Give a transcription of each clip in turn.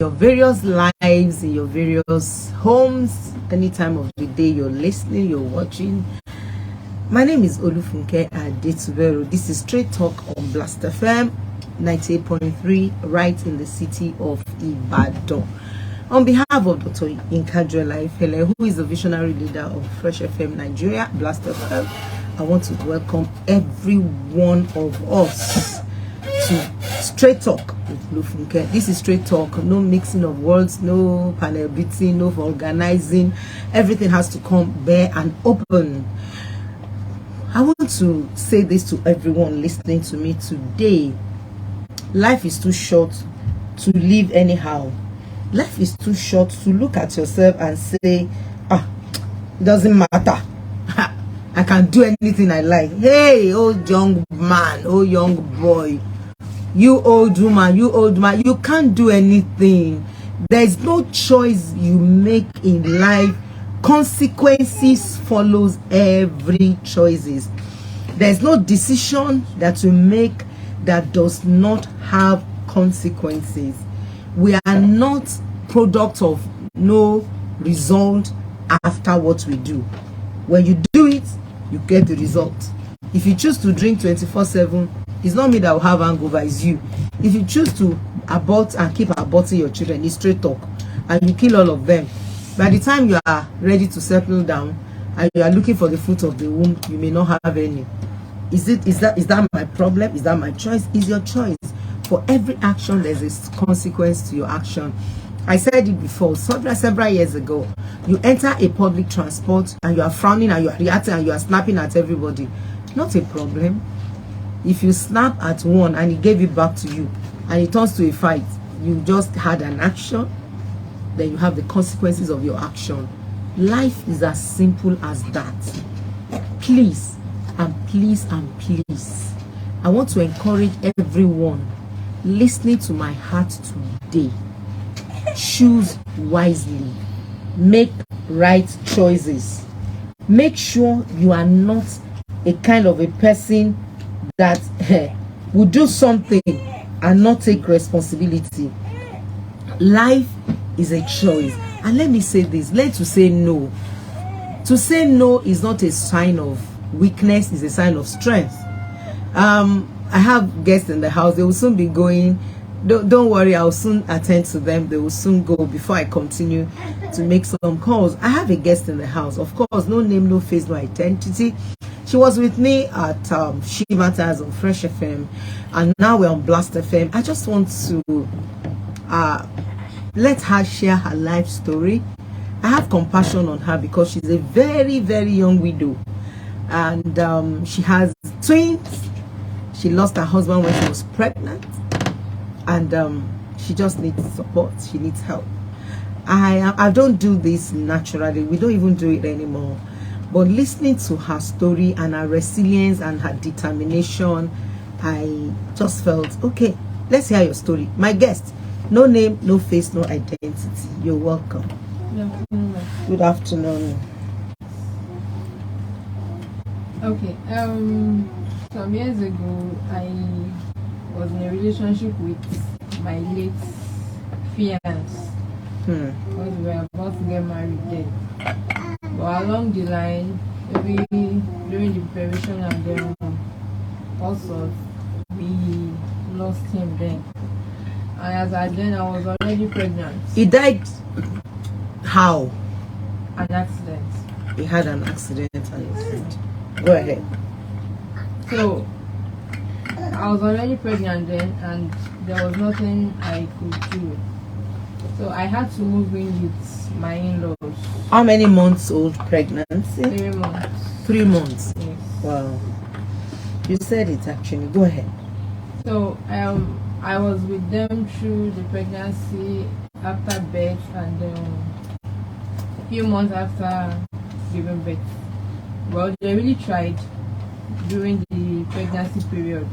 your various lives, in your various homes, any time of the day you're listening, you're watching. My name is Olufunke Adetuberu. This is Straight Talk on Blast FM 98.3, right in the city of Ibadan. On behalf of Dr. Yinka Life, who is the visionary leader of Fresh FM Nigeria, Blast FM, I want to welcome every one of us to Straight Talk with Olufunke. This is Straight Talk, no mixing of words, no panel beating, no organizing. Everything has to come bare and open. I want to say this to everyone listening to me today. Life is too short to live anyhow. Life is too short to look at yourself and say, it doesn't matter. I can do anything I like. Hey, old young man, oh young boy, you old woman, you can't do anything. There's no choice you make in life. Consequences follows every choices. There's no decision that you make that does not have consequences. We are not product of no result after what we do. When you do it, you get the result. If you choose to drink 24/7, it's not me that will have hangover, it's you. If you choose to abort and keep aborting your children, it's Straight Talk, and you kill all of them. By the time you are ready to settle down and you are looking for the fruit of the womb, you may not have any. Is that my problem? Is that my choice? Is your choice. For every action, there's a consequence to your action. I said it before, several years ago. You enter a public transport and you are frowning and you are reacting and you are snapping at everybody. Not a problem. If you snap at one and he gave it back to you and it turns to a fight, you just had an action, then you have the consequences of your action. Life is as simple as that. Please, and please, and please, I want to encourage everyone listening to my heart today. Choose wisely. Make right choices. Make sure you are not a kind of a person that will do something and not take responsibility. Life is a choice. And let me say this, learn to say no. To say no is not a sign of weakness, it's a sign of strength. I have guests in the house. They will soon be going. Don't worry, I'll soon attend to them. They will soon go before I continue to make some calls. I have a guest in the house. Of course, no name, no face, no identity. She was with me at She Matters on Fresh FM, and now we're on Blast FM. I just want to let her share her life story. I have compassion on her because she's a very, very young widow, and she has twins. She lost her husband when she was pregnant, and she just needs support. She needs help. I don't do this naturally. We don't even do it anymore. But listening to her story and her resilience and her determination, I just felt, okay, let's hear your story. My guest, no name, no face, no identity. You're welcome. Good afternoon. Okay. Some years ago, I was in a relationship with my late fiance. Because we were about to get married then. But along the line, maybe during the preparation and then also we lost him then. And as I then, I was already pregnant. He died how? An accident. He had an accident and he died. Go ahead. So I was already pregnant then, and there was nothing I could do. So I had to move in with my in-laws. How many months old pregnancy? 3 months. 3 months. Yes. Wow. You said it actually. Go ahead. So I was with them through the pregnancy, after birth, and a few months after giving birth. Well, they really tried during the pregnancy period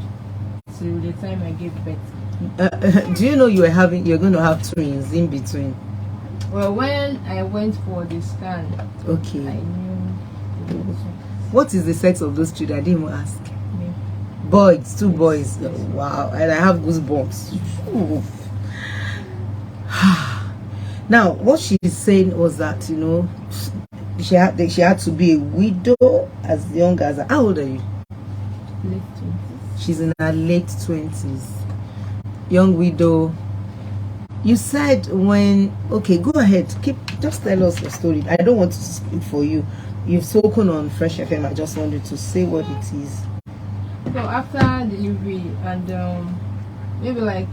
till the time I gave birth. Do you know you're going to have twins in between? Well, when I went for the scan, okay, I knew. What is the sex of those children? I didn't even ask. Me. Boys, 2 boys. Wow, and I have goosebumps. Ooh. Now, what she's saying was that, you know, she had to be a widow as young as, how old are you? Late 20s. She's in her late 20s. Young widow. You said when, okay, go ahead, just tell us your story. I don't want to speak for you. You've spoken on Fresh FM. I just wanted to say what it is. So after delivery and maybe like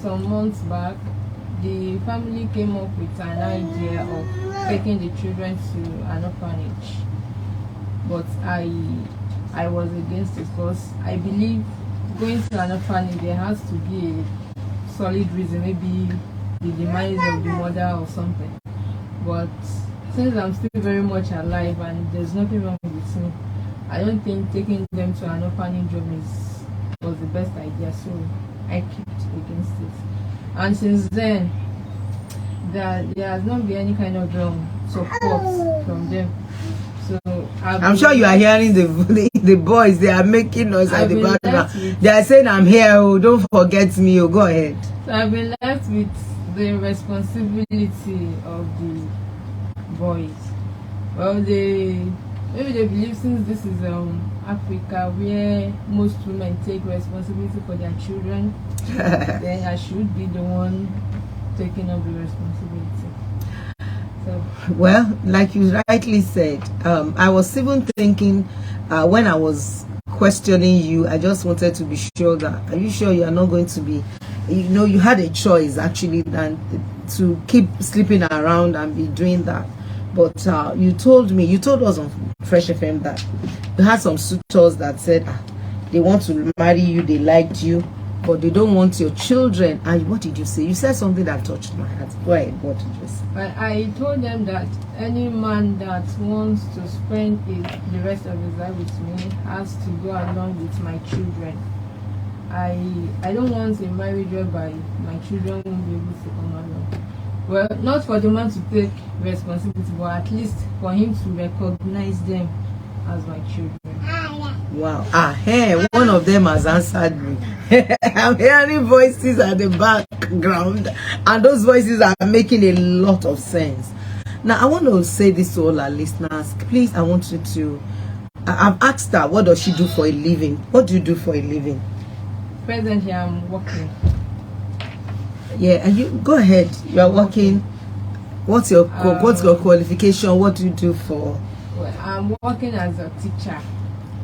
some months back, the family came up with an idea of taking the children to an orphanage. But I was against it because I believe going to an orphanage, there has to be a solid reason, maybe the demise of the mother or something. But since I'm still very much alive and there's nothing wrong with me, I don't think taking them to an orphanage home was the best idea, so I kicked against it. And since then, there has not been any kind of support from them. So I'm sure you are hearing the boys. They are making noise at the background. They are saying, "I'm here. Oh, don't forget me. Oh, go ahead." So I've been left with the responsibility of the boys. Well, maybe they believe since this is Africa, where most women take responsibility for their children, then I should be the one taking up the responsibility. So, well, like you rightly said, I was even thinking when I was questioning you, I just wanted to be sure that, are you sure you are not going to be, you know, you had a choice actually than to keep sleeping around and be doing that. But you told us on Fresh FM that you had some suitors that said they want to marry you, they liked you, but they don't want your children. And what did you say? You said something that touched my heart. Go ahead, what did you say? I told them that any man that wants to spend the rest of his life with me has to go along with my children. I don't want a marriage whereby my children won't be able to come along. Well, not for the man to take responsibility, but at least for him to recognize them as my children. Wow. Hey, one of them has answered me. I'm hearing voices at the background, and those voices are making a lot of sense. Now, I want to say this to all our listeners. Please, I want you to... I've asked her, what does she do for a living? What do you do for a living? Presently, I'm working. Yeah, and you go ahead. You are working. What's your qualification? What do you do for? Well, I'm working as a teacher.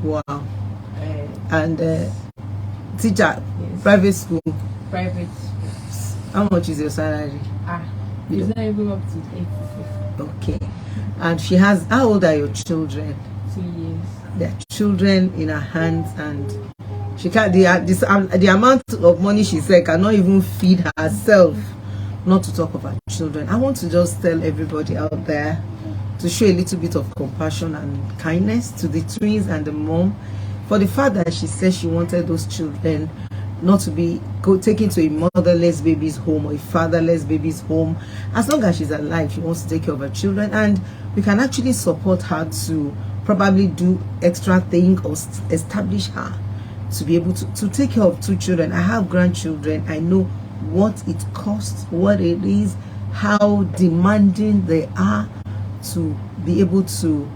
Wow. And teacher, yes. Private school. Private. How much is your salary? It's not even up to 86. Okay. And she has. How old are your children? 2 years. They're children in her hands, and she can't. The amount of money she said cannot even feed herself, not to talk about children. I want to just tell everybody out there to show a little bit of compassion and kindness to the twins and the mom, for the fact that she said she wanted those children not to be taken to a motherless baby's home or a fatherless baby's home. As long as she's alive, she wants to take care of her children, and we can actually support her to probably do extra thing or establish her to be able to take care of 2 children. I have grandchildren. I know what it costs, what it is, how demanding they are to be able to,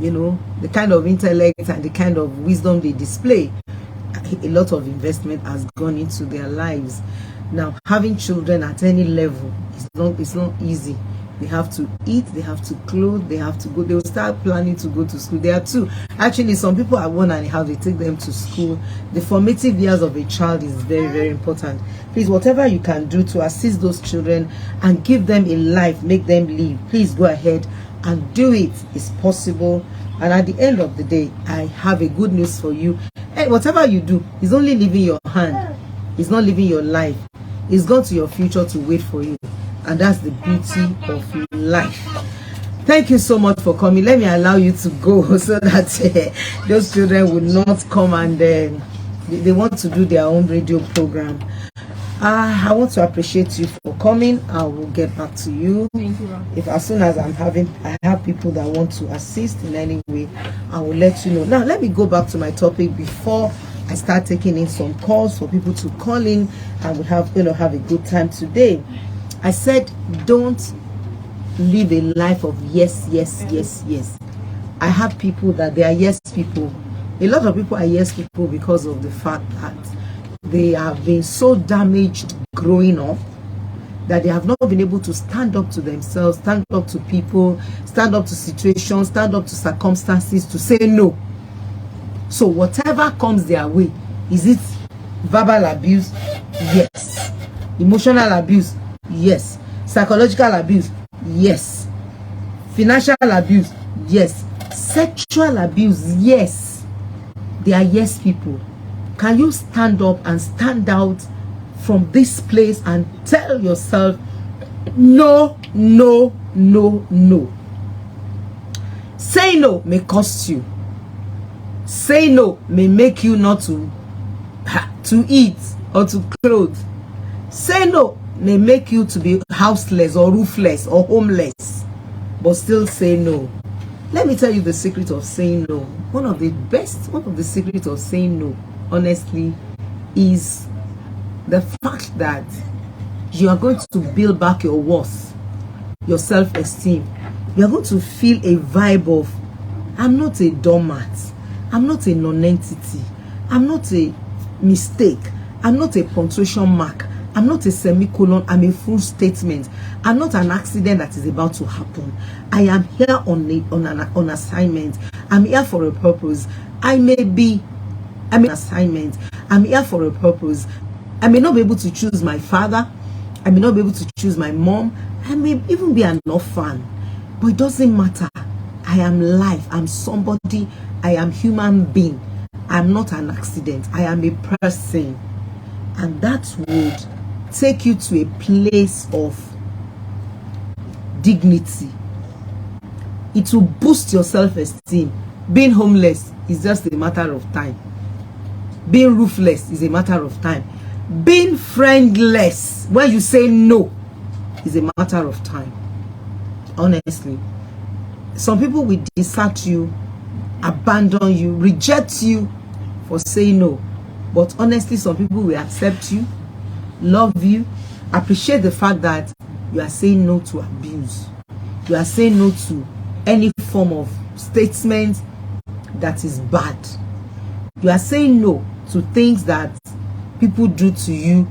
you know, the kind of intellect and the kind of wisdom they display. A lot of investment has gone into their lives. Now, having children at any level it's not easy. They have to eat, they have to clothe, they have to go, they will start planning to go to school. There are 2. Actually, some people are 1 and a half, they take them to school. The formative years of a child is very, very important. Please, whatever you can do to assist those children and give them a life, make them live, please go ahead and do it. It's possible. And at the end of the day, I have a good news for you. And whatever you do is only leaving your hand. It's not living your life. It's gone to your future to wait for you. And that's the beauty of life. Thank you so much for coming. Let me allow you to go so that those children will not come and they want to do their own radio program. I want to appreciate you for coming. I will get back to you. Thank you. If as soon as I have people that want to assist in any way, I will let you know. Now, let me go back to my topic before I start taking in some calls for people to call in, and we have a good time today. I said, don't live a life of yes, yes, yes, yes. I have people that they are yes people. A lot of people are yes people because of the fact that they have been so damaged growing up that they have not been able to stand up to themselves, stand up to people, stand up to situations, stand up to circumstances to say no. So whatever comes their way, is it verbal abuse? Yes. Emotional abuse? Yes. Psychological abuse? Yes. Financial abuse? Yes. Sexual abuse? Yes. They are yes people. Can you stand up and stand out from this place and tell yourself, no, no, no, no? Say no may cost you. Say no may make you not to eat or to clothe. Say no may make you to be houseless or roofless or homeless, but still say no. Let me tell you the secret of saying no. One of the secrets of saying no, honestly, is the fact that you are going to build back your worth, your self-esteem. You are going to feel a vibe of, I'm not a doormat, I'm not a non-entity, I'm not a mistake, I'm not a punctuation mark, I'm not a semicolon, I'm a full statement. I'm not an accident that is about to happen. I am here on assignment. I'm here for a purpose. I'm an assignment. I'm here for a purpose. I may not be able to choose my father. I may not be able to choose my mom. I may even be an orphan. But it doesn't matter. I am life. I'm somebody. I am human being. I'm not an accident. I am a person. And that would take you to a place of dignity. It will boost your self-esteem. Being homeless is just a matter of time. Being roofless is a matter of time. Being friendless, when you say no, is a matter of time. Honestly, some people will desert you, abandon you, reject you for saying no. But honestly, some people will accept you, love you, appreciate the fact that you are saying no to abuse. You are saying no to any form of statement that is bad. You are saying no to things that people do to you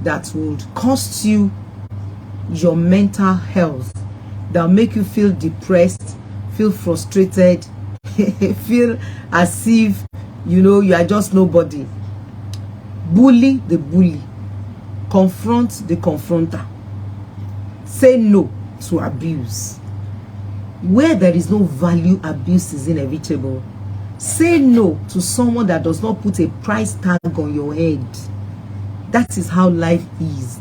that would cost you your mental health, that will make you feel depressed, feel frustrated, feel as if, you are just nobody. Bully the bully. Confront the confronter. Say no to abuse. Where there is no value, abuse is inevitable. Say no to someone that does not put a price tag on your head. That is how life is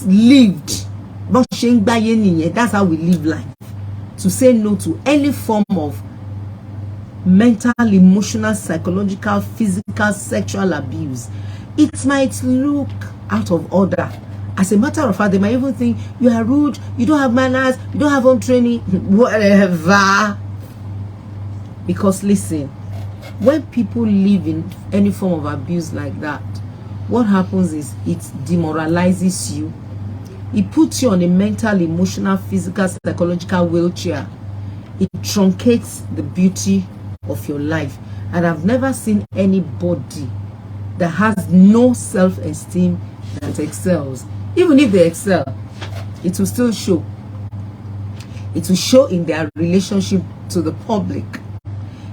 lived. That's how we live life. To say no to any form of mental, emotional, psychological, physical, sexual abuse. It might look out of order. As a matter of fact, they might even think you are rude, you don't have manners, you don't have home training, whatever. Because listen, when people live in any form of abuse like that, what happens is it demoralizes you. It puts you on a mental, emotional, physical, psychological wheelchair. It truncates the beauty of your life. And I've never seen anybody that has no self-esteem that excels. Even if they excel, it will still show. It will show in their relationship to the public.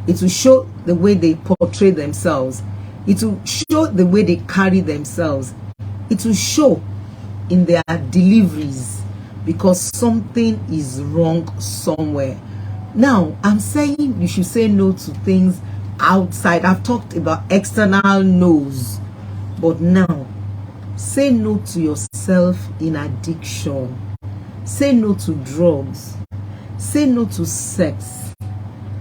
It will show the way they portray themselves. It will show the way they carry themselves. It will show in their deliveries, because something is wrong somewhere. Now, I'm saying you should say no to things outside. I've talked about external no's. But now, say no to yourself in addiction. Say no to drugs. Say no to sex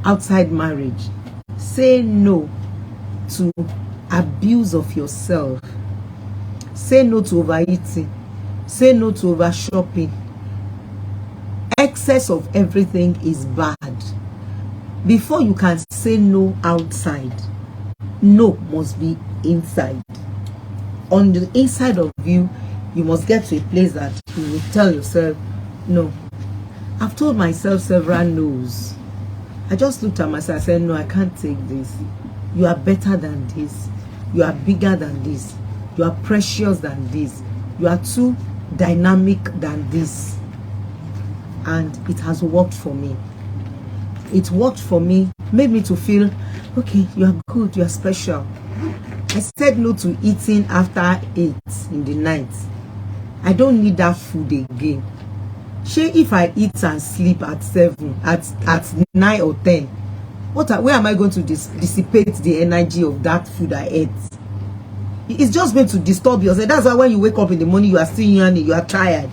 outside marriage. Say no to abuse of yourself. Say no to overeating. Say no to over shopping. Excess of everything is bad. Before you can say no outside, no must be inside. On the inside of you you must get to a place that you will tell yourself, no. I've told myself several no's. I just looked at myself and said, no, I can't take this. You are better than this. You are bigger than this. You are precious than this. You are too dynamic than this. And it has worked for me. It worked for me, made me to feel, okay, you are good, you are special. I said no to eating after 8 in the night. I don't need that food again. If I eat and sleep at 7, at 9 or 10, where am I going to dissipate the energy of that food I ate? It's just going to disturb yourself. That's why when you wake up in the morning, you are still yawning, you are tired.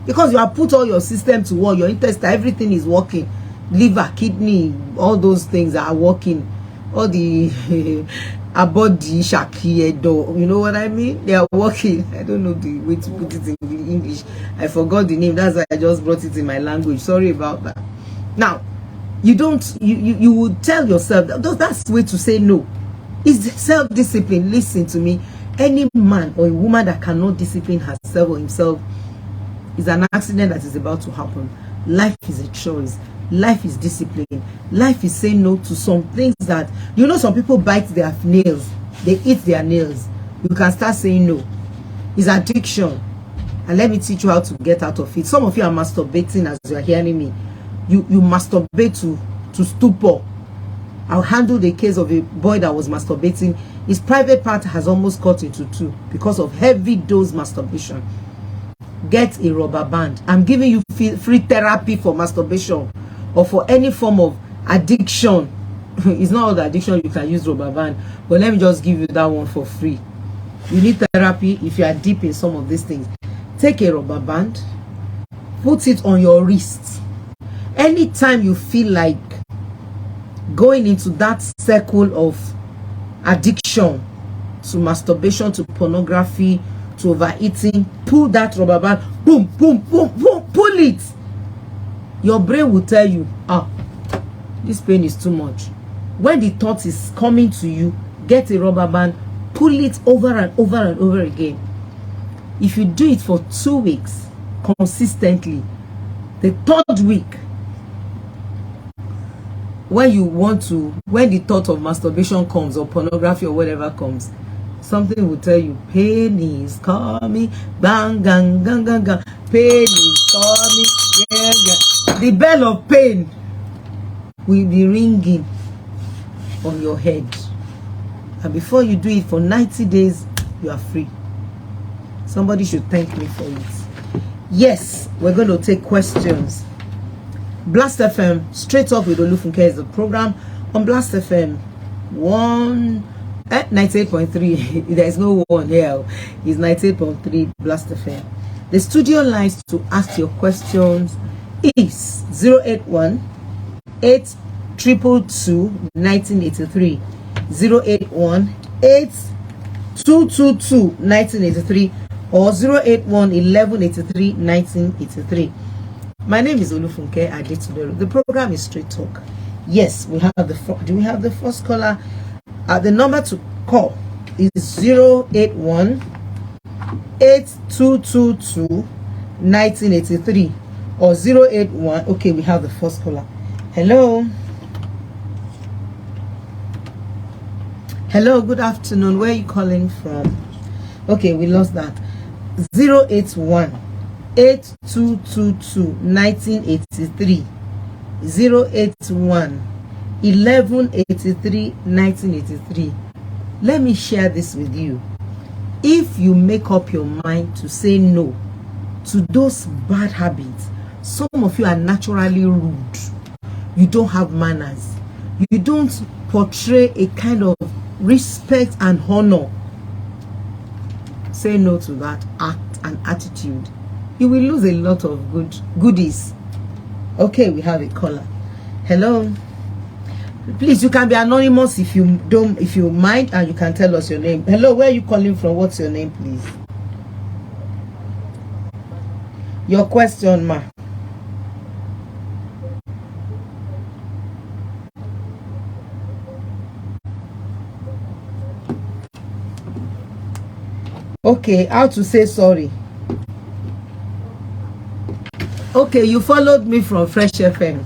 Because you have put all your system to work, your intestine, everything is working. Liver, kidney, all those things are working. All the body, shaki, you know what I mean? They are working. I don't know the way to put it in English. I forgot the name. That's why I just brought it in my language. Sorry about that. Now, you would tell yourself that's the way to say no. It's self-discipline. Listen to me. Any man or a woman that cannot discipline herself or himself is an accident that is about to happen. Life is a choice. Life is discipline. Life is saying no to some things that, you know, some people bite their nails. They eat their nails. You can start saying no. It's addiction. And let me teach you how to get out of it. Some of you are masturbating as you are hearing me. You masturbate to stupor. I'll handle the case of a boy that was masturbating. His private part has almost cut into 2 because of heavy dose masturbation. Get a rubber band. I'm giving you free therapy for masturbation or for any form of addiction. It's not all the addiction you can use rubber band, but let me just give you that one for free. You need therapy if you are deep in some of these things. Take a rubber band, put it on your wrist. Anytime you feel like going into that circle of addiction, to masturbation, to pornography, to overeating, pull that rubber band, boom, boom, boom, boom, pull it. Your brain will tell you, this pain is too much. When the thought is coming to you, get a rubber band, pull it over and over and over again. If you do it for 2 weeks consistently, the 3rd week, when the thought of masturbation comes or pornography or whatever comes, something will tell you, pain is coming, bang, gang, gang, gang, gang. Pain is coming, yeah, yeah. The bell of pain will be ringing on your head. And before you do it for 90 days, you are free. Somebody should thank me for it. Yes, we're going to take questions. Blast FM, Straight Up with Olufunke is the program on Blast FM 98.3. There's no one here. It's 98.3 Blast FM. The studio lines to ask your questions is 081 8222 1983, 081 8222 1983, or 081 1183 1983. My name is Olufunke Adetuberu. The program is Straight Talk. Yes, we have do we have the first caller? The number to call is 081 8222 1983 or 081. Okay, we have the first caller. Hello. Hello, good afternoon. Where are you calling from? Okay, we lost that. 081 8222 1983, 081 1183 1983. Let me share this with you. If you make up your mind to say no to those bad habits, some of you are naturally rude. You don't have manners. You don't portray a kind of respect and honor. Say no to that act and attitude. You will lose a lot of goodies. Okay, we have a caller. Hello. Please, you can be anonymous if you mind, and you can tell us your name. Hello, where are you calling from? What's your name, please? Your question, ma. Okay, how to say sorry. Okay, you followed me from Fresh FM.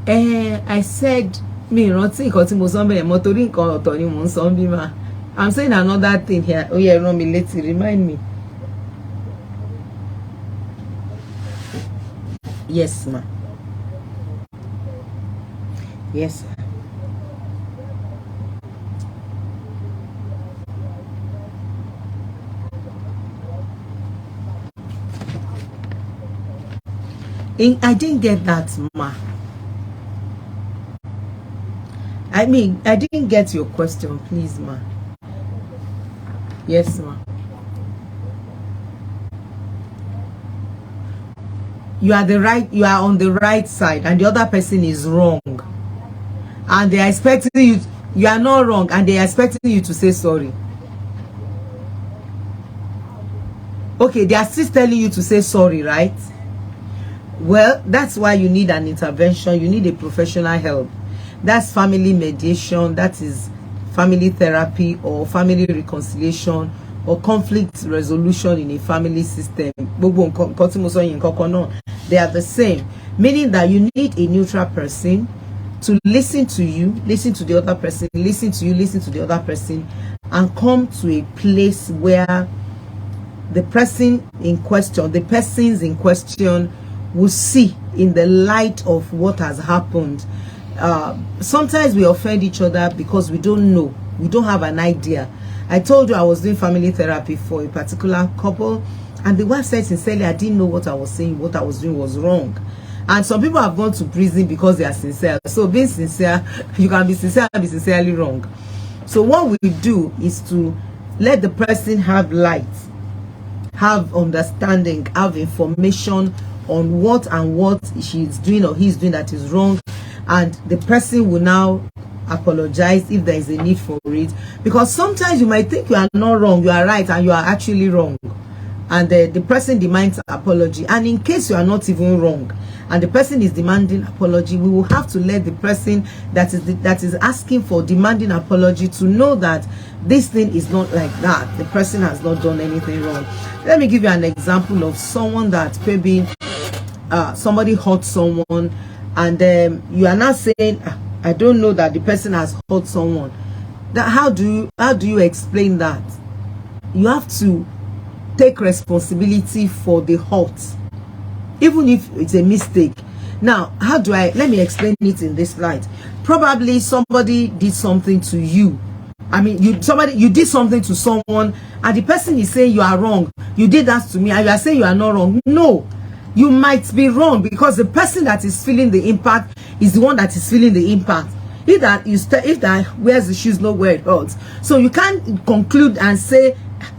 I said me rántí nǹkan tí mo sọ bẹ́ẹ̀ mo torí nǹkan ọ̀tọ̀ ni mo ń sọ bí ma. I'm saying another thing here. Oh yeah, rán mi létí, remind me. Yes, ma. Yes. I didn't get that, ma. I mean, I didn't get your question, please, ma. Yes, ma. You are on the right side, and the other person is wrong. And they are expecting you are not wrong, and they are expecting you to say sorry. Okay, they are still telling you to say sorry, right? Well, that's why you need an intervention. You need a professional help. That's family mediation, that is family therapy or family reconciliation or conflict resolution in a family system. They are the same, meaning that you need a neutral person to listen to you, listen to the other person, listen to you, listen to the other person, and come to a place where the person in question, the persons in question will see in the light of what has happened. Sometimes we offend each other because we don't know, we don't have an idea. I told you I was doing family therapy for a particular couple, and the wife said sincerely, I didn't know what I was saying, what I was doing was wrong. And some people have gone to prison because they are sincere. So being sincere, you can be sincere and be sincerely wrong. So what we do is to let the person have light, have understanding, have information on what she's doing or he's doing that is wrong, and the person will now apologize if there is a need for it. Because sometimes you might think you are not wrong, you are right, and you are actually wrong, and the person demands apology. And in case you are not even wrong and the person is demanding apology, we will have to let the person that is asking for demanding apology to know that this thing is not like that. The person has not done anything wrong. Let me give you an example of someone that maybe somebody hurt someone, and you are not saying, I don't know that the person has hurt someone. How do you explain that? You have to take responsibility for the hurt, even if it's a mistake. Now, let me explain it in this light. Probably somebody did something to you. I mean, you did something to someone, and the person is saying you are wrong. You did that to me, and you are saying you are not wrong. No, you might be wrong, because the person that is feeling the impact is the one that is feeling the impact. If that wears the shoes, no where it hurts. So you can't conclude and say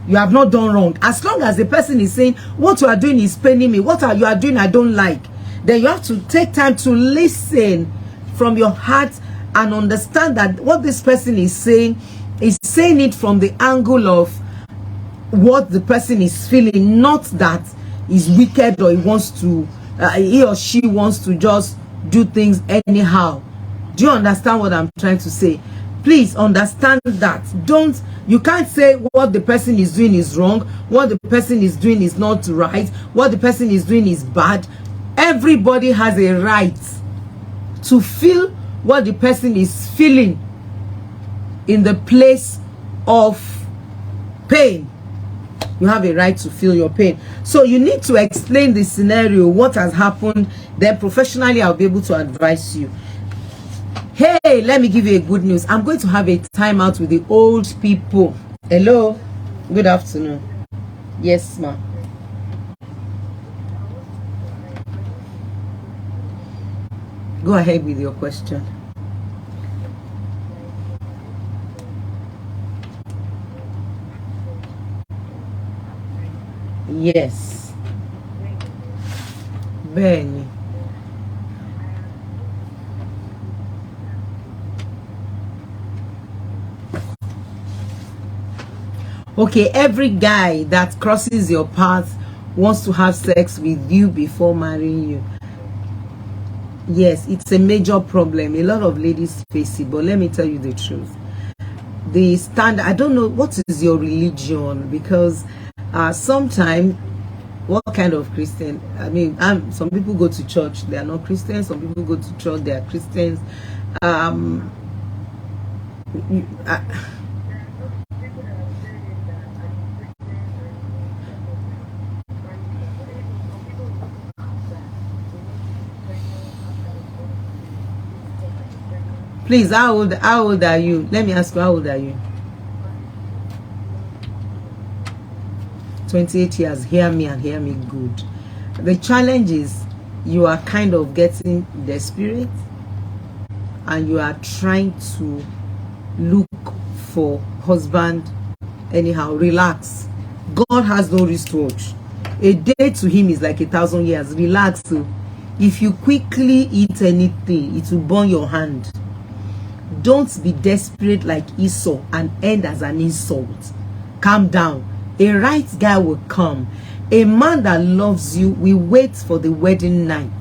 you have not done wrong. As long as the person is saying what you are doing is paining me, you are doing I don't like, then you have to take time to listen from your heart and understand that what this person is saying it from the angle of what the person is feeling, not that he's wicked or he or she wants to just do things anyhow. Do you understand what I'm trying to say? Please understand that. You can't say what the person is doing is wrong, what the person is doing is not right, what the person is doing is bad. Everybody has a right to feel what the person is feeling in the place of pain. You have a right to feel your pain. So you need to explain the scenario, what has happened. Then professionally, I'll be able to advise you. Hey, let me give you a good news. I'm going to have a timeout with the old people. Hello, good afternoon. Yes, ma'am. Go ahead with your question. Yes. Benny. Okay, every guy that crosses your path wants to have sex with you before marrying you. Yes, it's a major problem. A lot of ladies face it, but let me tell you the truth. The standard, I don't know what is your religion, because sometimes What kind of Christian? I mean, some people go to church, they are not Christians. Some people go to church, they are Christians. Please, how old are you? Let me ask you, how old are you? 28 years. Hear me and hear me good. The challenge is you are kind of getting the spirit and you are trying to look for husband anyhow. Relax. God has no wristwatch. A day to him is like 1,000 years. Relax. If you quickly eat anything, it will burn your hand. Don't be desperate like Esau and end as an insult. Calm down. A right guy will come. A man that loves you will wait for the wedding night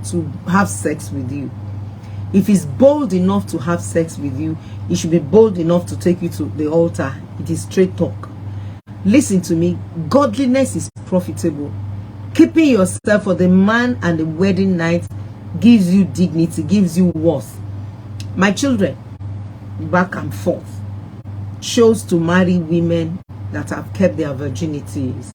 to have sex with you. If he's bold enough to have sex with you, he should be bold enough to take you to the altar. It is straight talk. Listen to me. Godliness is profitable. Keeping yourself for the man and the wedding night gives you dignity, gives you worth. My children, back and forth, chose to marry women that have kept their virginities.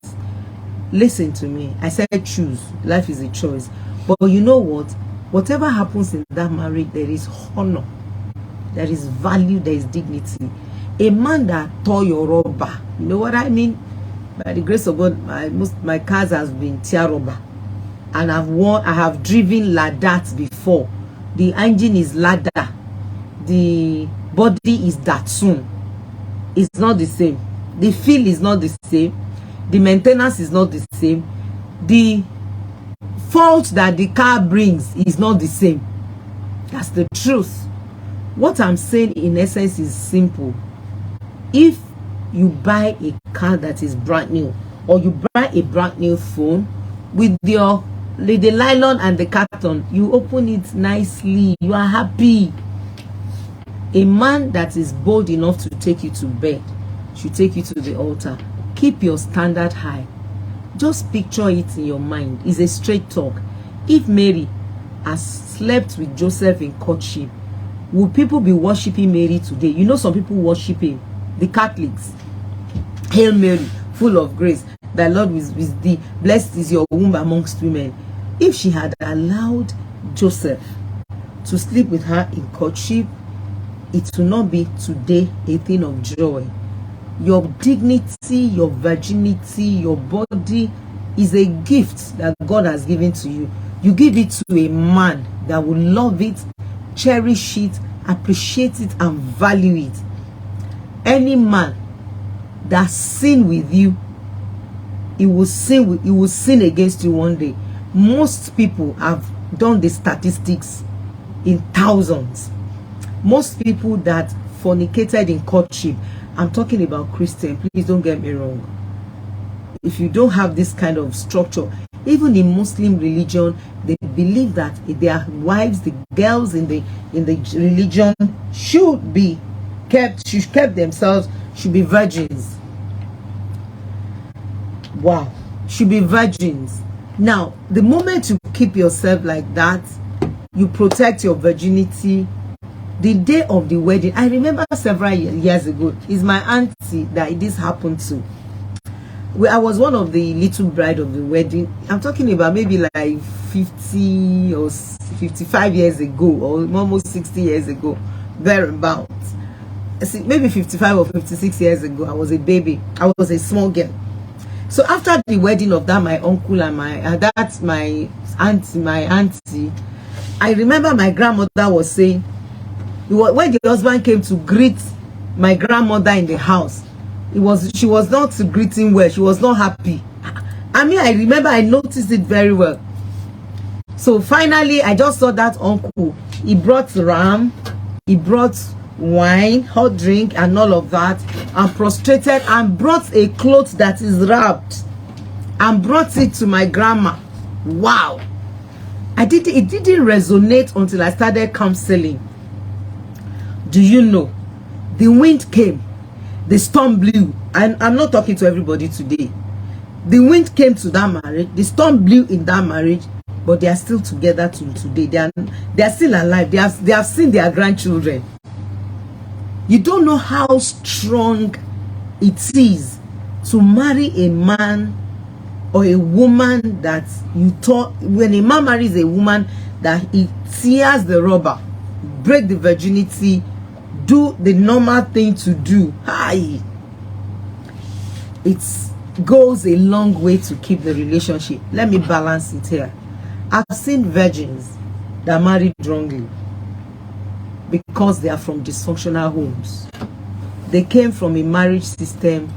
Listen to me. I said choose. Life is a choice. But you know what? Whatever happens in that marriage, there is honor. There is value. There is dignity. A man that tore your rubber. You know what I mean? By the grace of God, my cars has been tear rubber. And I have driven Ladat before. The engine is Lada. The body is Datsun. It's not the same. The feel is not the same. The maintenance is not the same. The fault that the car brings is not the same. That's the truth. What I'm saying in essence is simple. If you buy a car that is brand new, or you buy a brand new phone with the nylon and the carton, you open it nicely, you are happy. A man that is bold enough to take you to bed should take you to the altar. Keep your standard high. Just picture it in your mind. It's a straight talk. If Mary has slept with Joseph in courtship, will people be worshiping Mary today? You know, some people worshiping the Catholics. Hail Mary, full of grace, the Lord is with thee, blessed is your womb amongst women. If she had allowed Joseph to sleep with her in courtship, it will not be today a thing of joy. Your dignity, your virginity, your body is a gift that God has given to you. You give it to a man that will love it, cherish it, appreciate it, and value it. Any man that sin with you, he will sin against you one day. Most people have done the statistics in thousands. Most people that fornicated in courtship, I'm talking about Christian, please don't get me wrong. If you don't have this kind of structure, even in Muslim religion, they believe that their wives, the girls in the religion should kept themselves, should be virgins. Wow, should be virgins. Now, the moment you keep yourself like that, you protect your virginity. The day of the wedding, I remember several years ago, is my auntie that this happened to. I was one of the little bride of the wedding. I'm talking about maybe like 50 or 55 years ago, or almost 60 years ago, thereabouts. Maybe 55 or 56 years ago, I was a baby. I was a small girl. So after the wedding of that, my uncle and my auntie, I remember my grandmother was saying, when the husband came to greet my grandmother in the house, she was not greeting well. She was not happy. I mean, I remember, I noticed it very well. So finally, I just saw that uncle. He brought ram, he brought wine, hot drink, and all of that, and prostrated, and brought a cloth that is wrapped, and brought it to my grandma. Wow! It didn't resonate until I started counseling. Do you know? The wind came, the storm blew, and I'm not talking to everybody today. The wind came to that marriage, the storm blew in that marriage, but they are still together till today. They are still alive. They have seen their grandchildren. You don't know how strong it is to marry a man or a woman that you thought, when a man marries a woman, that he tears the rubber, break the virginity, do the normal thing to do. Hi. It goes a long way to keep the relationship. Let me balance it here. I've seen virgins that married wrongly because they are from dysfunctional homes. They came from a marriage system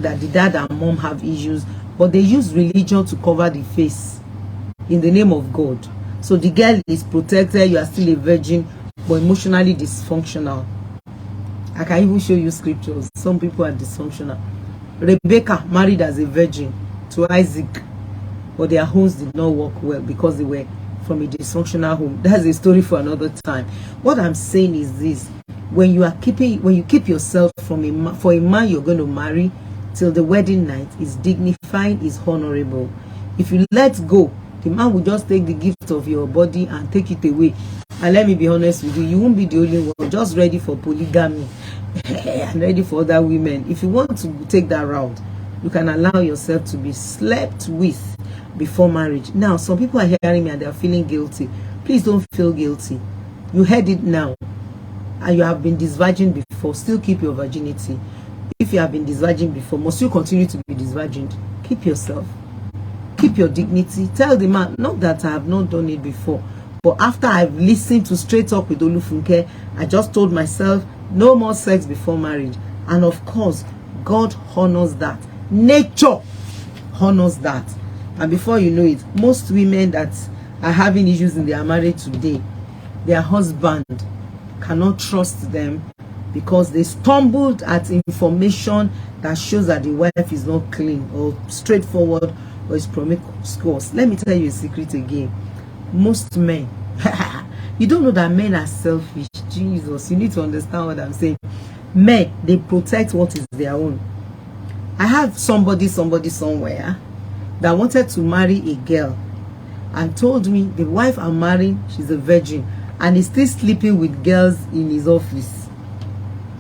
that the dad and mom have issues, but they use religion to cover the face in the name of God. So the girl is protected, you are still a virgin, but emotionally dysfunctional. I can even show you scriptures. Some people are dysfunctional. Rebecca married as a virgin to Isaac, but their homes did not work well because they were from a dysfunctional home. That's a story for another time. What I'm saying is this: when you keep yourself for a man you're going to marry till the wedding night, is dignified, is honorable. If you let go, the man will just take the gift of your body and take it away. And let me be honest with you, you won't be the only one just ready for polygamy and ready for other women. If you want to take that route, you can allow yourself to be slept with before marriage. Now, some people are hearing me and they're feeling guilty. Please don't feel guilty. You heard it now. And you have been disvirgin before, still keep your virginity. If you have been disvirgin before, must you continue to be disvirgin? Keep yourself. Keep your dignity. Tell the man, not that I have not done it before, but after I've listened to Straight Talk with Olufunke, I just told myself, no more sex before marriage. And of course, God honors that. Nature honors that. And before you know it, most women that are having issues in their marriage today, their husband cannot trust them because they stumbled at information that shows that the wife is not clean or straightforward or is promiscuous. Let me tell you a secret again. Most men, you don't know that men are selfish. Jesus, you need to understand what I'm saying. Men, they protect what is their own. I have somebody somewhere that wanted to marry a girl and told me the wife I'm marrying, she's a virgin, and he's still sleeping with girls in his office.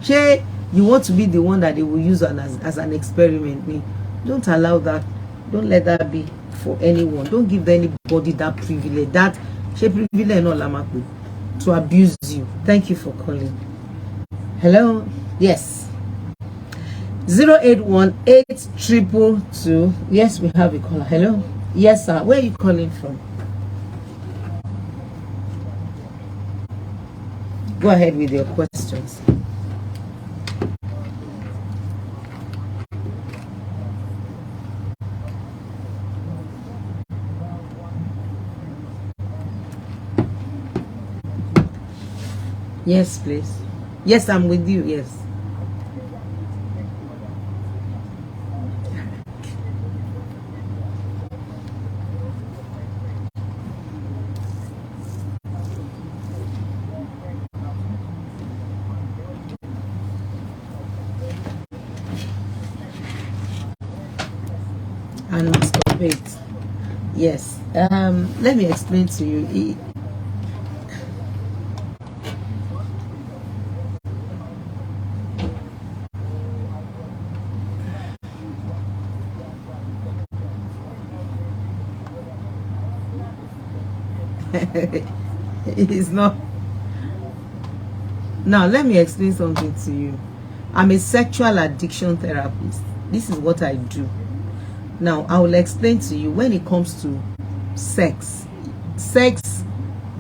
She, you want to be the one that they will use as an experiment. Me, don't allow that. Don't let that be for anyone. Don't give anybody that privilege. That she privilege no lamakwe to abuse you. Thank you for calling. Hello. Yes. 0818222. Yes, we have a caller. Hello. Yes, sir. Where are you calling from? Go ahead with your questions. Yes, please. Yes, I'm with you. Yes. And masturbate. Yes. Let me explain to you. It's not. Now let me explain something to you. I'm a sexual addiction therapist. This is what I do. Now I will explain to you. When it comes to sex,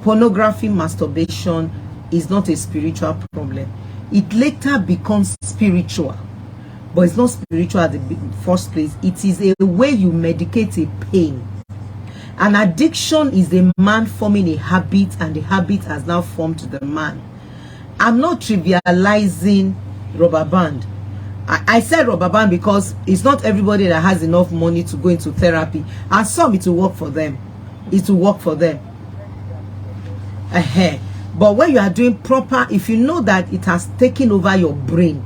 pornography, masturbation is not a spiritual problem. It later becomes spiritual, but it's not spiritual at the first place. It is a way you medicate a pain. An addiction is a man forming a habit, and the habit has now formed the man. I'm not trivializing rubber band. I said rubber band because it's not everybody that has enough money to go into therapy. And some, it will work for them. It will work for them. But when you are doing proper, if you know that it has taken over your brain,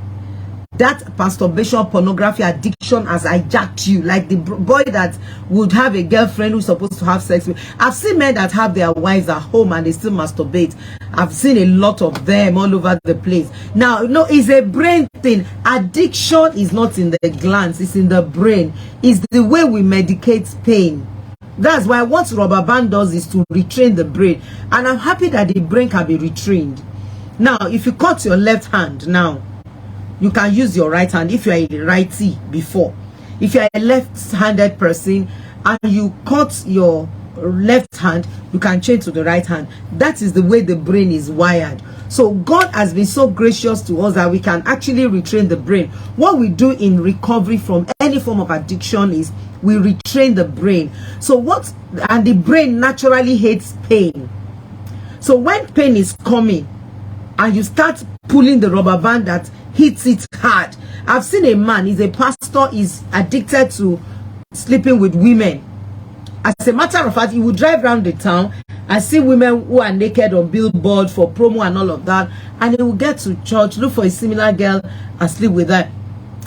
that masturbation, pornography addiction has hijacked you, like the boy that would have a girlfriend who's supposed to have sex with. I've seen men that have their wives at home and they still masturbate. I've seen a lot of them all over the place. Now, no, it's a brain thing. Addiction is not in the glands, it's in the brain. It's the way we medicate pain. That's why what rubber band does is to retrain the brain. And I'm happy that the brain can be retrained. Now, if you cut your left hand now, you can use your right hand if you are a righty before. If you are a left-handed person and you cut your left hand, you can change to the right hand. That is the way the brain is wired. So God has been so gracious to us that we can actually retrain the brain. What we do in recovery from any form of addiction is we retrain the brain. So and the brain naturally hates pain. So when pain is coming and you start pulling the rubber band that hits it hard. I've seen a man, he's a pastor, is addicted to sleeping with women. As a matter of fact, he would drive around the town and see women who are naked on billboard for promo and all of that, and he will get to church, look for a similar girl and sleep with her.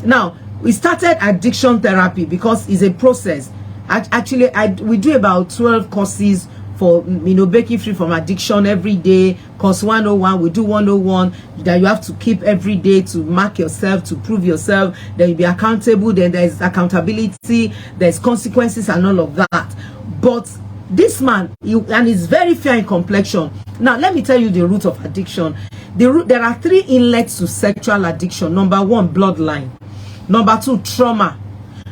Now, we started addiction therapy because it's a process. Actually, we do about 12 courses for breaking free from addiction every day. Course 101, we do 101 that you have to keep every day to mark yourself, to prove yourself, then you'll be accountable, then there's accountability, there's consequences and all of that. But this man, and he's very fair in complexion. Now let me tell you the root of addiction. There are 3 inlets to sexual addiction. Number 1, bloodline. Number 2, trauma.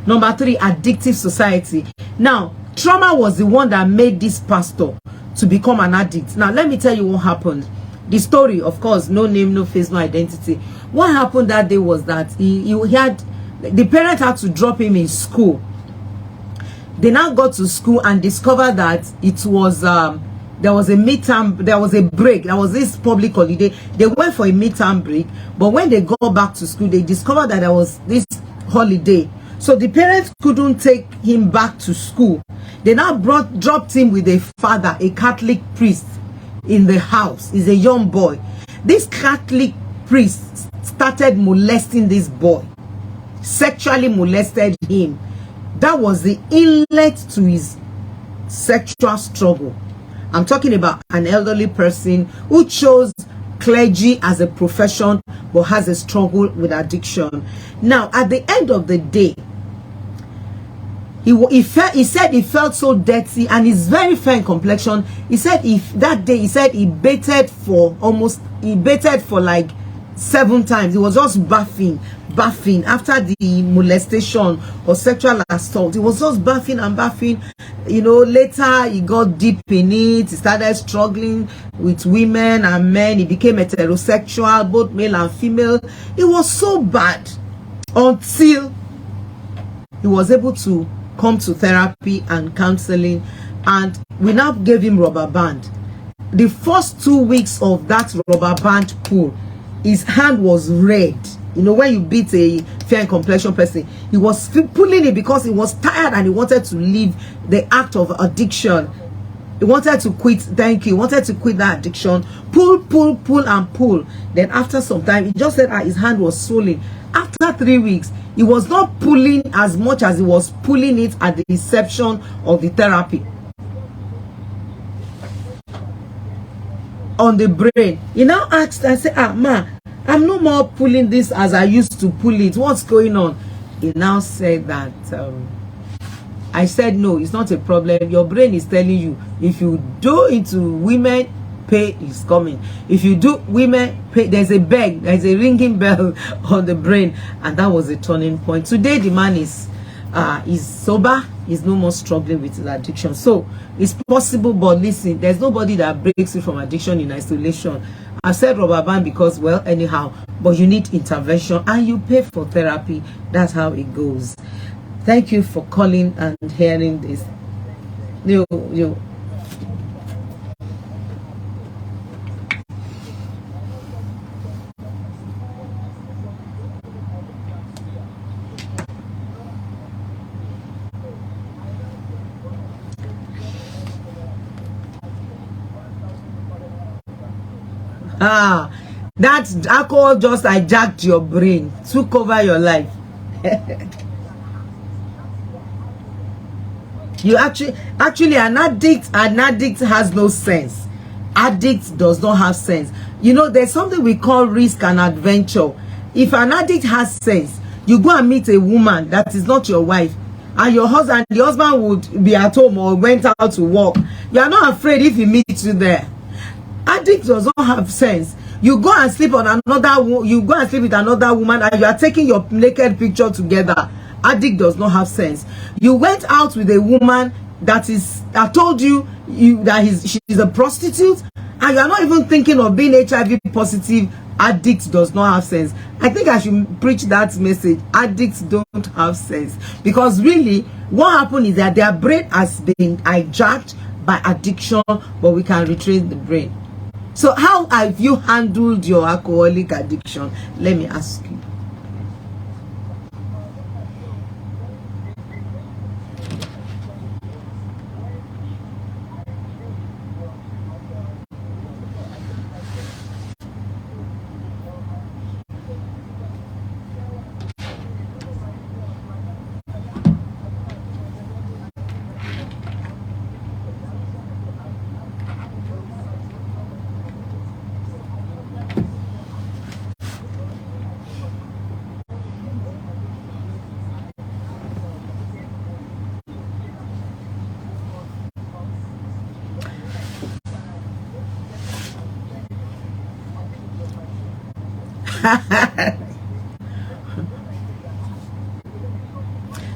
Number 3, addictive society. Now trauma was the one that made this pastor to become an addict. Now, let me tell you what happened. The story, of course, no name, no face, no identity. What happened that day was that the parent had to drop him in school. They now got to school and discovered that it was there was a midterm, there was a break, there was this public holiday. They went for a midterm break, but when they got back to school, they discovered that there was this holiday. So the parents couldn't take him back to school. They now dropped him with a father, a Catholic priest, in the house. He's a young boy. This Catholic priest started molesting this boy, sexually molested him. That was the inlet to his sexual struggle. I'm talking about an elderly person who chose clergy as a profession but has a struggle with addiction. Now, at the end of the day, he said he felt so dirty, and he's very fair in complexion. He said that day he baited for like 7 times. He was just bathing after the molestation or sexual assault. He was just bathing and bathing. Later he got deep in it. He started struggling with women and men. He became heterosexual, both male and female. It was so bad until he was able to come to therapy and counseling, and we now gave him rubber band. The first 2 weeks of that rubber band pull, his hand was red. When you beat a fair and complexion person, he was pulling it because he was tired and he wanted to leave the act of addiction. He wanted to quit. He wanted to quit that addiction. Pull and pull. Then after some time, he just said his hand was swollen. After 3 weeks, he was not pulling as much as he was pulling it at the inception of the therapy. On the brain, he now asked, I said, ma, I'm no more pulling this as I used to pull it. What's going on? He now said that I said, no, it's not a problem. Your brain is telling you, if you do into women, pay is coming. If you do women, pay. There's a ringing bell on the brain, and that was a turning point. Today the man is sober. He's no more struggling with his addiction. So it's possible, but listen, there's nobody that breaks you from addiction in isolation. I said rubber band because, well, anyhow, but you need intervention and you pay for therapy. That's how it goes. Thank you for calling and hearing this. That alcohol just hijacked your brain, took over your life. You actually an addict has no sense. Addict does not have sense. You know, there's something we call risk and adventure. If an addict has sense, you go and meet a woman that is not your wife, and the husband would be at home or went out to work. You are not afraid if he meets you there. Addict does not have sense. You go and sleep with another woman, and you are taking your naked picture together. Addict does not have sense. You went out with a woman that told you that she's a prostitute, and you are not even thinking of being HIV positive. Addict does not have sense. I think I should preach that message. Addicts don't have sense, because really what happened is that their brain has been hijacked by addiction, but we can retrain the brain. So how have you handled your alcoholic addiction? Let me ask you.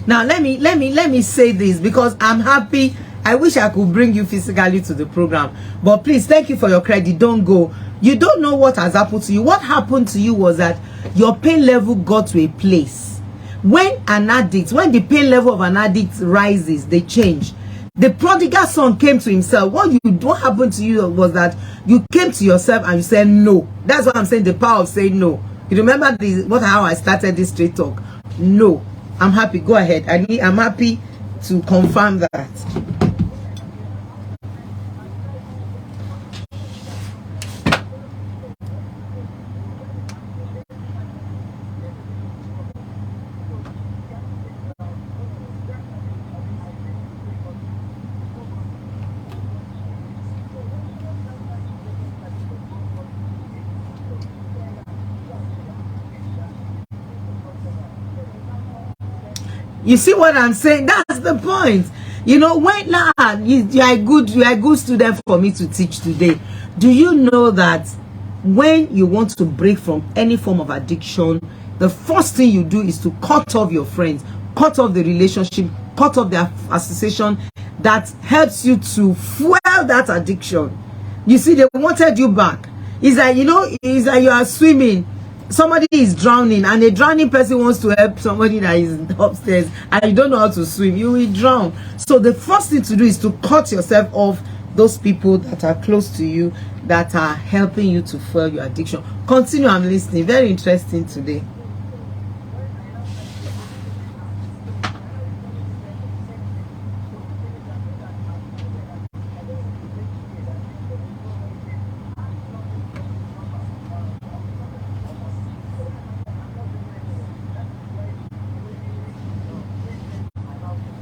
Now let me say this, because I'm happy. I wish I could bring you physically to the program, but please, thank you for your credit. Don't go. You don't know what has happened to you. What happened to you was that your pain level got to a place. When the pain level of an addict rises, they change. The prodigal son came to himself. What happened to you was that you came to yourself and you said no. That's what I'm saying, the power of saying no. You remember how I started this straight talk? No. I'm happy. Go ahead. I'm happy to confirm that. You see what I'm saying? That's the point. You know, when you are a good student for me to teach today. Do you know that when you want to break from any form of addiction, the first thing you do is to cut off your friends, cut off the relationship, cut off the association that helps you to fuel that addiction. You see, they wanted you back. It's like, it's like you are swimming. Somebody is drowning, and a drowning person wants to help somebody that is upstairs, and you don't know how to swim. You will drown. So the first thing to do is to cut yourself off those people that are close to you, that are helping you to fuel your addiction. Continue. I'm listening. Very interesting today.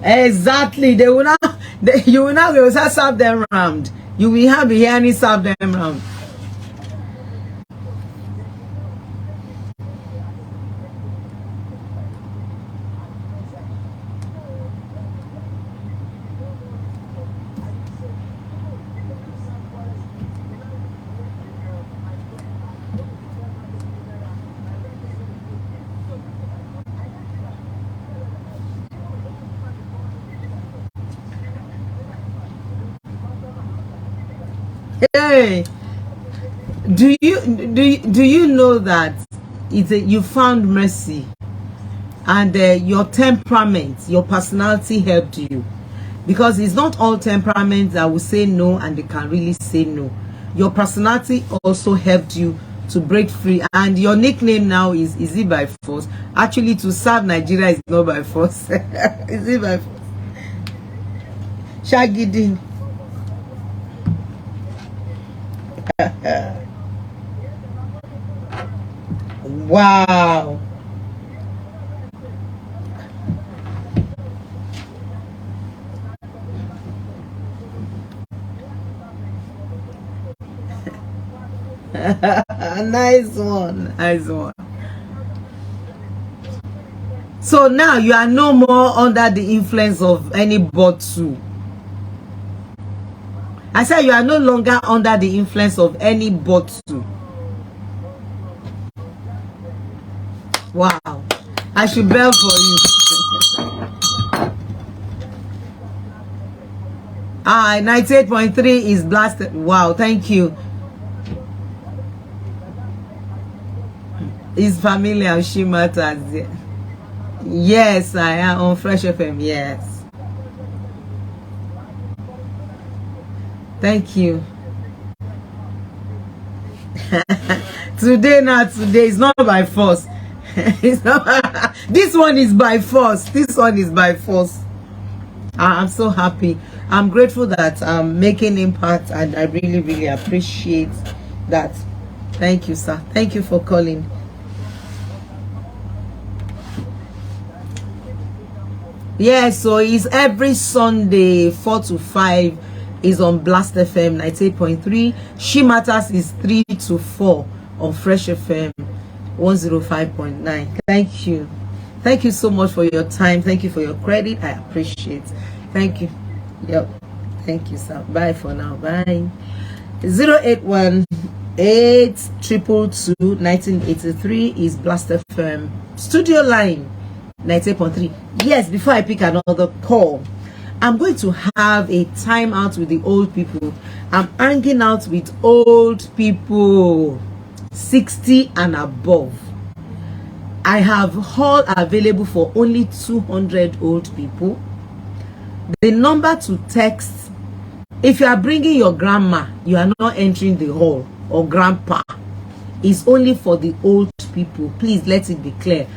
Exactly. You will not serve them round. You will have the hearing serve them round. Hey, do you know that you found mercy, and your temperament, your personality helped you? Because it's not all temperaments that will say no and they can really say no. Your personality also helped you to break free, and your nickname now is it by force? Actually, to serve Nigeria is not by force. Is it by force? Shagidin. Wow. Nice one. Nice one. So now you are no more under the influence of any bottle. I said you are no longer under the influence of any bottle. Wow. I should bell for you. 98.3 is blasted. Wow, thank you. It's familiar. She matters. Yes, I am on Fresh FM. Yes. Thank you. Today is not by force. It's not, this one is by force. This one is by force. I'm so happy. I'm grateful that I'm making impact, and I really, really appreciate that. Thank you, sir. Thank you for calling. Yeah, so it's every Sunday 4 to 5 is on Blast FM 98.3. She Matters is 3 to 4 on Fresh FM 105.9. Thank you. Thank you so much for your time. Thank you for your credit. I appreciate. Thank you. Yep. Thank you, sir. Bye for now. Bye. 081 822 1983 is Blast FM studio line 98.3. Yes, before I pick another call, I'm going to have a time out with the old people. I'm hanging out with old people 60 and above. I have hall available for only 200 old people. The number to text, if you are bringing your grandma, you are not entering the hall, or grandpa, is only for the old people. Please let it be clear.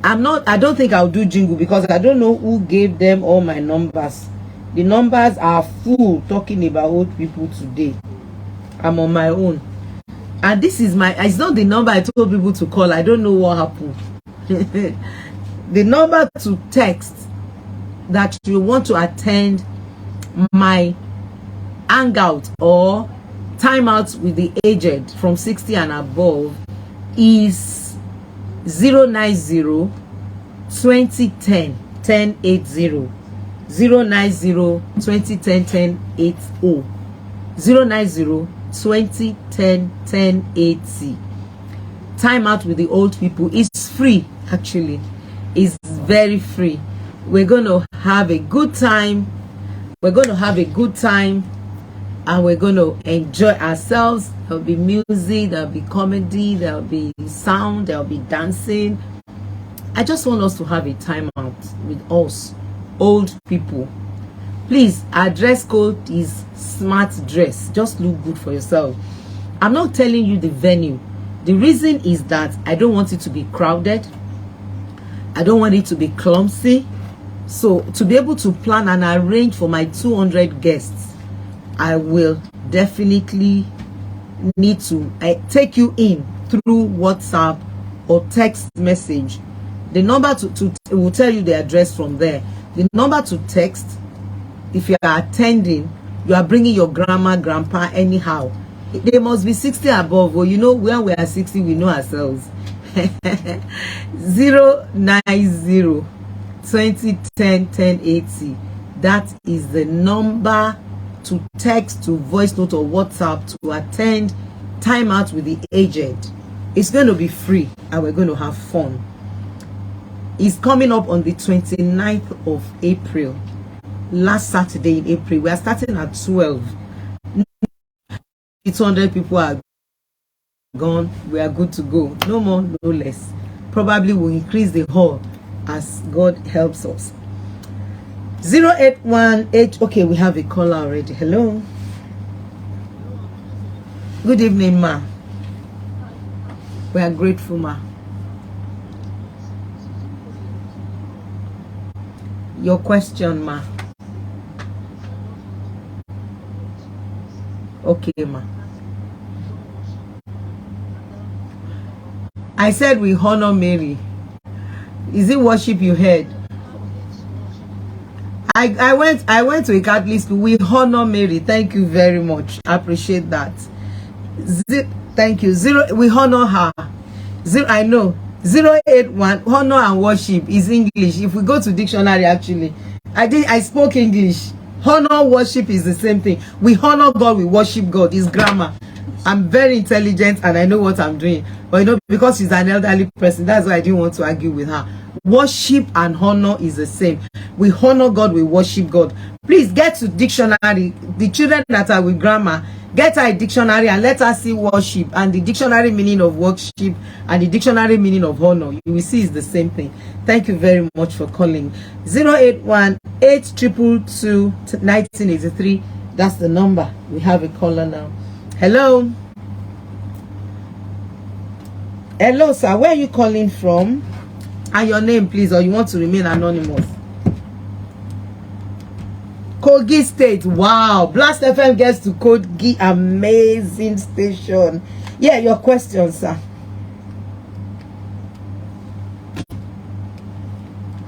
I don't think I'll do jingle because I don't know who gave them all my numbers. The numbers are full talking about old people today. I'm on my own. And this is it's not the number I told people to call. I don't know what happened. The number to text that you want to attend my hangout or timeout with the aged from 60 and above is 090 2010 1080 090 2010 1080 090 2010 1080. Time out with the old people is free. Actually, it's very free. We're going to have a good time. And we're going to enjoy ourselves. There'll be music, there'll be comedy, there'll be sound, there'll be dancing. I just want us to have a time out with us old people. Please, our dress code is smart dress. Just look good for yourself. I'm not telling you the venue. The reason is that I don't want it to be crowded. I don't want it to be clumsy. So to be able to plan and arrange for my 200 guests, I will definitely need to take you in through WhatsApp or text message. The number will tell you the address from there. The number to text, if you are attending, you are bringing your grandma, grandpa, anyhow. They must be 60 above. Well, you know, when we are 60, we know ourselves. 090 2010 1080. That is the number to text, to voice note or WhatsApp to attend time out with the aged. It's going to be free and we're going to have fun. It's coming up on the 29th of April, last Saturday in April. We are starting at 12. 200 people are gone. We are good to go. No more, no less. Probably will increase the hall as God helps us. 0818. Okay, we have a caller already. Hello. Good evening, ma. We are grateful, ma. Your question, ma. Okay, ma. I said we honor Mary. Is it worship you heard? I went to a Catholic school. We honor Mary. Thank you very much. I appreciate that. Thank you. We honor her. I know. 081 honor and worship is English. If we go to dictionary, actually, I spoke English. Honor, worship is the same thing. We honor God, we worship God. It's grammar. I'm very intelligent and I know what I'm doing. But because she's an elderly person, that's why I didn't want to argue with her. Worship and honor is the same. We honor God, we worship God. Please get to dictionary. The children that are with grammar, get a dictionary and let us see worship and the dictionary meaning of worship and the dictionary meaning of honor. You will see it's the same thing. Thank you very much for calling. 081-822-1983. That's the number. We have a caller now. Hello. Hello, sir. Where are you calling from? And your name, please, or you want to remain anonymous? Kogi State. Wow. Blast FM gets to Kogi. Amazing station. Yeah, your question, sir.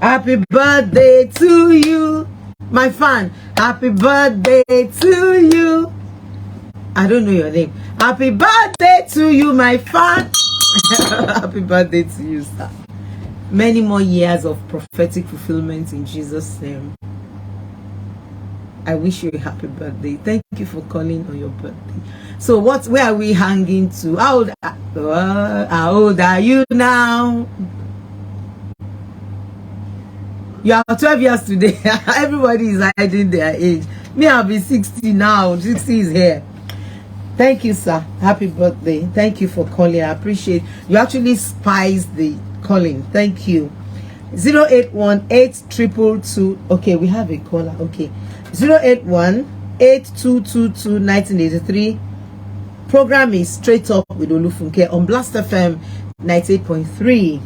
Happy birthday to you, my fan. Happy birthday to you. I don't know your name. Happy birthday to you, my fan. Happy birthday to you, sir. Many more years of prophetic fulfillment in Jesus' name. I wish you a happy birthday. Thank you for calling on your birthday. So where are we hanging to? How old are you now? You are 12 years today. Everybody is hiding their age. Me, I'll be 60 now. 60 is here. Thank you, sir. Happy birthday. Thank you for calling. I appreciate you actually spiced the calling. Thank you. 081-822. Okay, we have a caller. Okay. 081-8222-1983. Program is Straight Talk with Olufunke on Blast FM 98.3.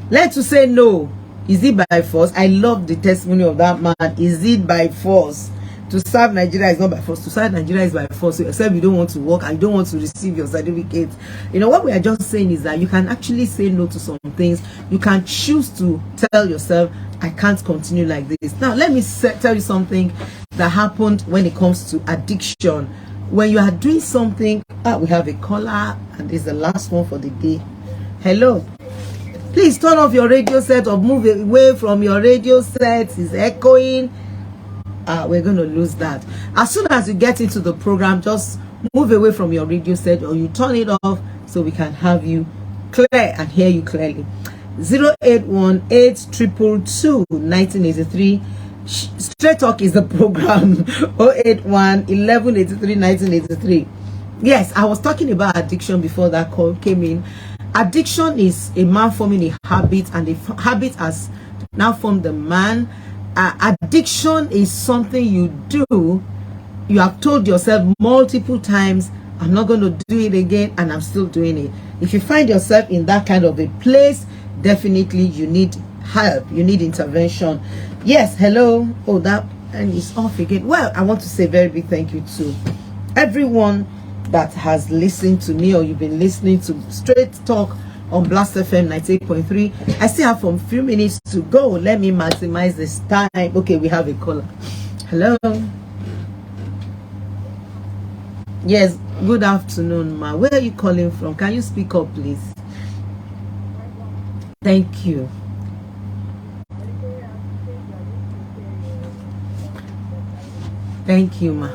Learn to say no. Is it by force? I love the testimony of that man. Is it by force? To serve Nigeria is not by force. To serve Nigeria is by force. Except you don't want to work and you don't want to receive your certificate. You know, what we are just saying is that you can actually say no to some things. You can choose to tell yourself, I can't continue like this. Now, let me tell you something that happened when it comes to addiction. When you are doing something, we have a caller, and this is the last one for the day. Hello. Please turn off your radio set or move away from your radio set. It's echoing. We're going to lose that. As soon as you get into the program, just move away from your radio set or you turn it off so we can have you clear and hear you clearly. 081-822-1983. Straight Talk is the program. 081-1183-1983. Yes, I was talking about addiction before that call came in. Addiction is a man forming a habit, and the habit has now formed the man. Addiction is something you do. You have told yourself multiple times, I'm not going to do it again, and I'm still doing it. If you find yourself in that kind of a place, definitely you need help. You need intervention. Yes, hello. Oh, that and it's off again. Well, I want to say a very big thank you to everyone that has listened to me, or you've been listening to Straight Talk on Blast FM 98.3. I still have a few minutes to go. Let me maximize this time. Okay, we have a caller. Hello. Yes, good afternoon, ma. Where are you calling from? Can you speak up, please? Thank you. Thank you, ma.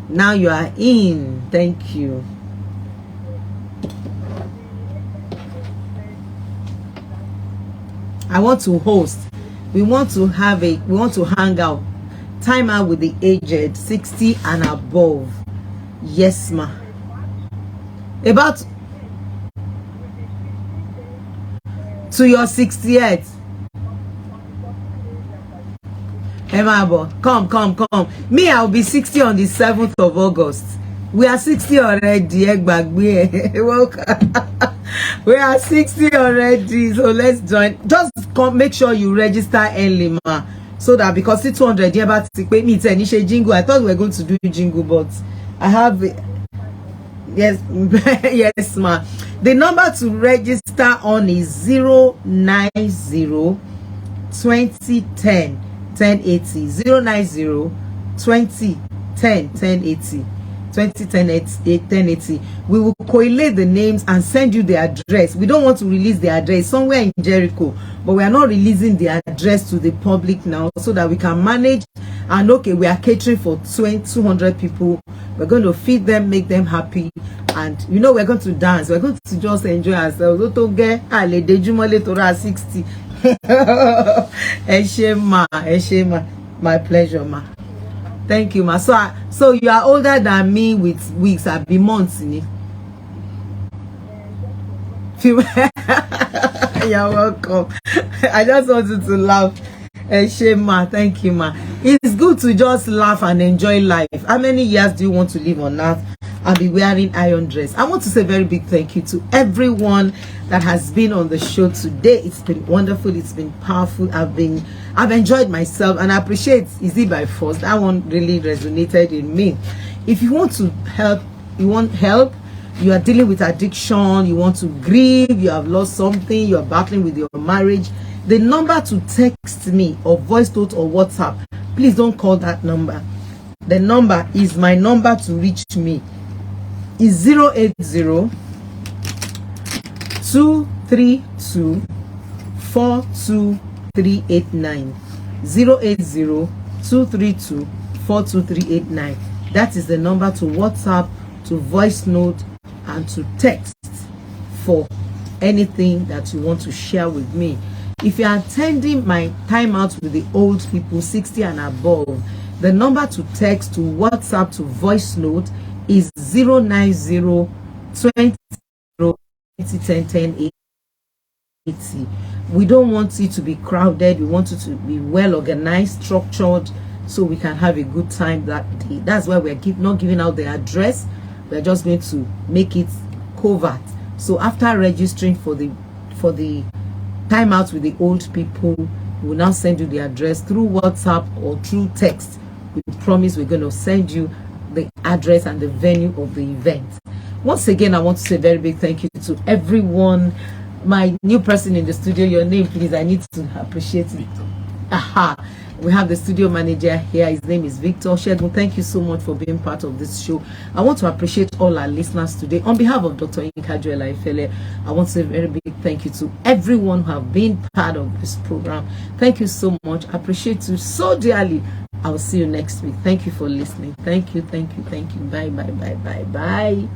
Now you are in. Thank you. I want to host. We want to hang out. Time out with the aged, 60 and above. Yes, ma. About to your 60th. Emma, come. Me, I'll be 60 on the 7th of August. We are 60 already. We are 60 already. So let's join. Just come, make sure you register early, ma. So that because it's 200, me jingle. I thought we were going to do jingle, but I have Yes, yes, ma. The number to register on is 090 2010 1080. 090 2010 1080. 1080. We will collate the names and send you the address. We don't want to release the address somewhere in Jericho, but we are not releasing the address to the public now so that we can manage. And okay, we are catering for 200 people. We're going to feed them, make them happy, and you know, we're going to dance. We're going to just enjoy ourselves. 60. My pleasure, ma. Thank you, ma. So you are older than me with weeks. I've been months in it. You're welcome. I just wanted to laugh. Ma, thank you, ma. It's good to just laugh and enjoy life. How many years do you want to live on earth and be wearing iron dress? I want to say a very big thank you to everyone that has been on the show today. It's been wonderful. It's been powerful. I've enjoyed myself, and I appreciate Easy by Force. That one really resonated in me. If you want to help, you are dealing with addiction, you want to grieve, you have lost something, you are battling with your marriage, the number to text me or voice note or WhatsApp, please don't call that number. The number is my number to reach me. Is 080 232 42389. 080 232 42389. That is the number to WhatsApp, to voice note, and to text for anything that you want to share with me. If you are attending my timeout with the old people 60 and above, the number to text, to WhatsApp, to voice note is 090 20 10 80. We don't want it to be crowded. We want it to be well organized, structured, so we can have a good time that day. That's why we're not giving out the address. We're just going to make it covert. So after registering for the timeout with the old people, we'll now send you the address through WhatsApp or through text. We promise we're going to send you the address and the venue of the event. Once again, I want to say a very big thank you to everyone. My new person in the studio, your name please, I need to appreciate it. Aha, we have the studio manager here. His name is Victor Shegun. Thank you so much for being part of this show. I want to appreciate all our listeners today. On behalf of Dr. Yinka Joela, I want to say a very big thank you to everyone who have been part of this program. Thank you so much. I appreciate you so dearly. I will see you next week. Thank you for listening. Thank you. Bye.